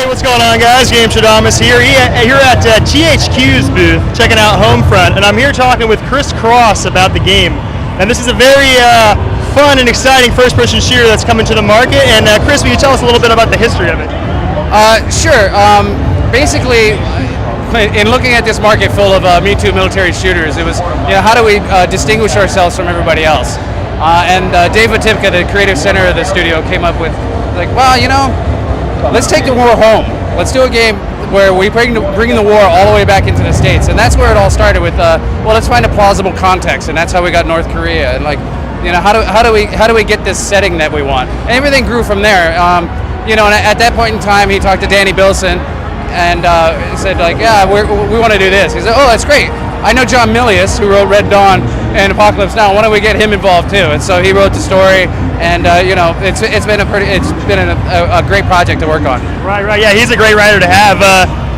what's going on, guys? Gamestradamus here. You're at THQ's booth, checking out Homefront, and I'm here talking with Chris about the game. And this is a very fun and exciting first-person shooter that's coming to the market. And Chris, will you tell us a little bit about the history of it? Sure. Basically, in looking at this market full of Me Too military shooters, it was, how do we distinguish ourselves from everybody else? And Dave Vativka, the creative center of the studio, came up with, like, well, let's take the war home. Let's do a game where we bring the war all the way back into the States. And that's where it all started with, let's find a plausible context. And that's how we got North Korea. And how do we get this setting that we want? And everything grew from there. And at that point in time, he talked to Danny Bilson and said, we want to do this. He said, oh, that's great. I know John Milius, who wrote Red Dawn and Apocalypse Now. Why don't we get him involved too? And so he wrote the story, and it's been a great project to work on. Right. Yeah, he's a great writer to have.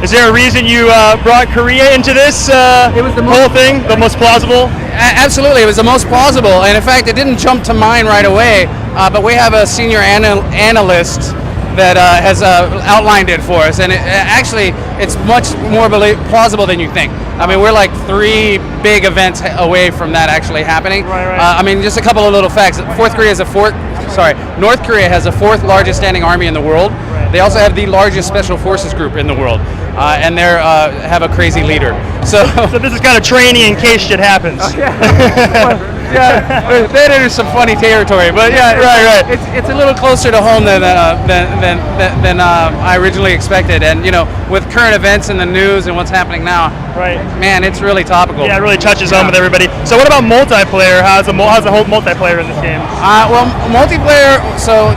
Is there a reason you brought Korea into this it was the whole thing? The most plausible? Absolutely, it was the most plausible, and in fact, it didn't jump to mind right away. But we have a senior analyst that has outlined it for us, and it's much more plausible than you think. I mean, we're like 3 big events away from that actually happening. Right. Just a couple of little facts. North Korea has the 4th largest standing army in the world. They also have the largest special forces group in the world, and they have a crazy leader. So this is kind of training in case shit happens. Then there's some funny territory, but right. It's a little closer to home than I originally expected, and with current events in the news and what's happening now, man, it's really topical. Yeah, it really touches home with everybody. So what about multiplayer? How's the whole multiplayer in this game? Well, multiplayer. So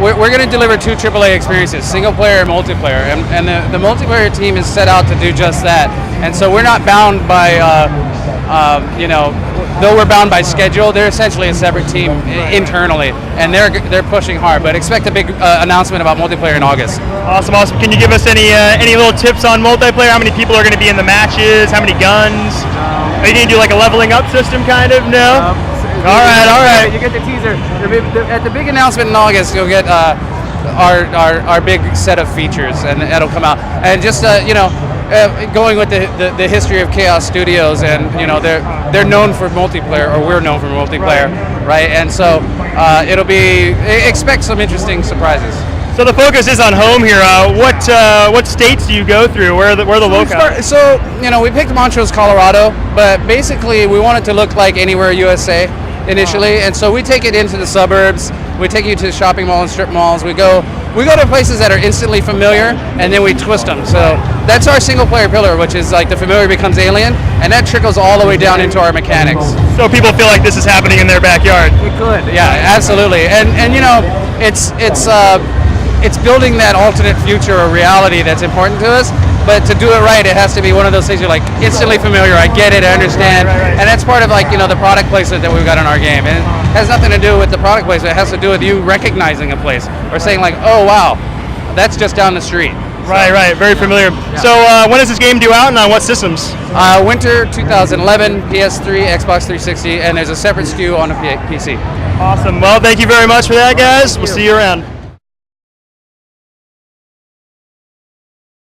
we're going to deliver 2 AAA experiences, single player and multiplayer, and the multiplayer team is set out to do just that. And so we're not bound by though we're bound by schedule, they're essentially a separate team internally, and they're pushing hard. But expect a big announcement about multiplayer in August. Awesome. Can you give us any little tips on multiplayer? How many people are going to be in the matches? How many guns? Are you going to do like a leveling up system, kind of? No. All right. You get the teaser at the big announcement in August. You'll get our big set of features, and it'll come out. And just going with the history of Chaos Studios, and they're known for multiplayer, or we're known for multiplayer, right? And so expect some interesting surprises. So the focus is on home here. What states do you go through? Where are the locales? So we picked Montrose, Colorado, but basically we want it to look like Anywhere USA initially, and so we take it into the suburbs. We take you to shopping mall and strip malls. We go to places that are instantly familiar, and then we twist them. So that's our single player pillar, which is like the familiar becomes alien, and that trickles all the way down into our mechanics. So people feel like this is happening in their backyard. It could, yeah, absolutely. And it's building that alternate future or reality that's important to us. But to do it right, it has to be one of those things you're like instantly familiar. I get it, I understand, and that's part of the product placement that we've got in our game. And it has nothing to do with the product placement. It has to do with you recognizing a place or saying like, oh wow, that's just down the street. Right. Very familiar. Yeah. So when is this game due out, and on what systems? Winter 2011, PS3, Xbox 360, and there's a separate SKU on the PC. Awesome. Well, thank you very much for that, guys. We'll see you around.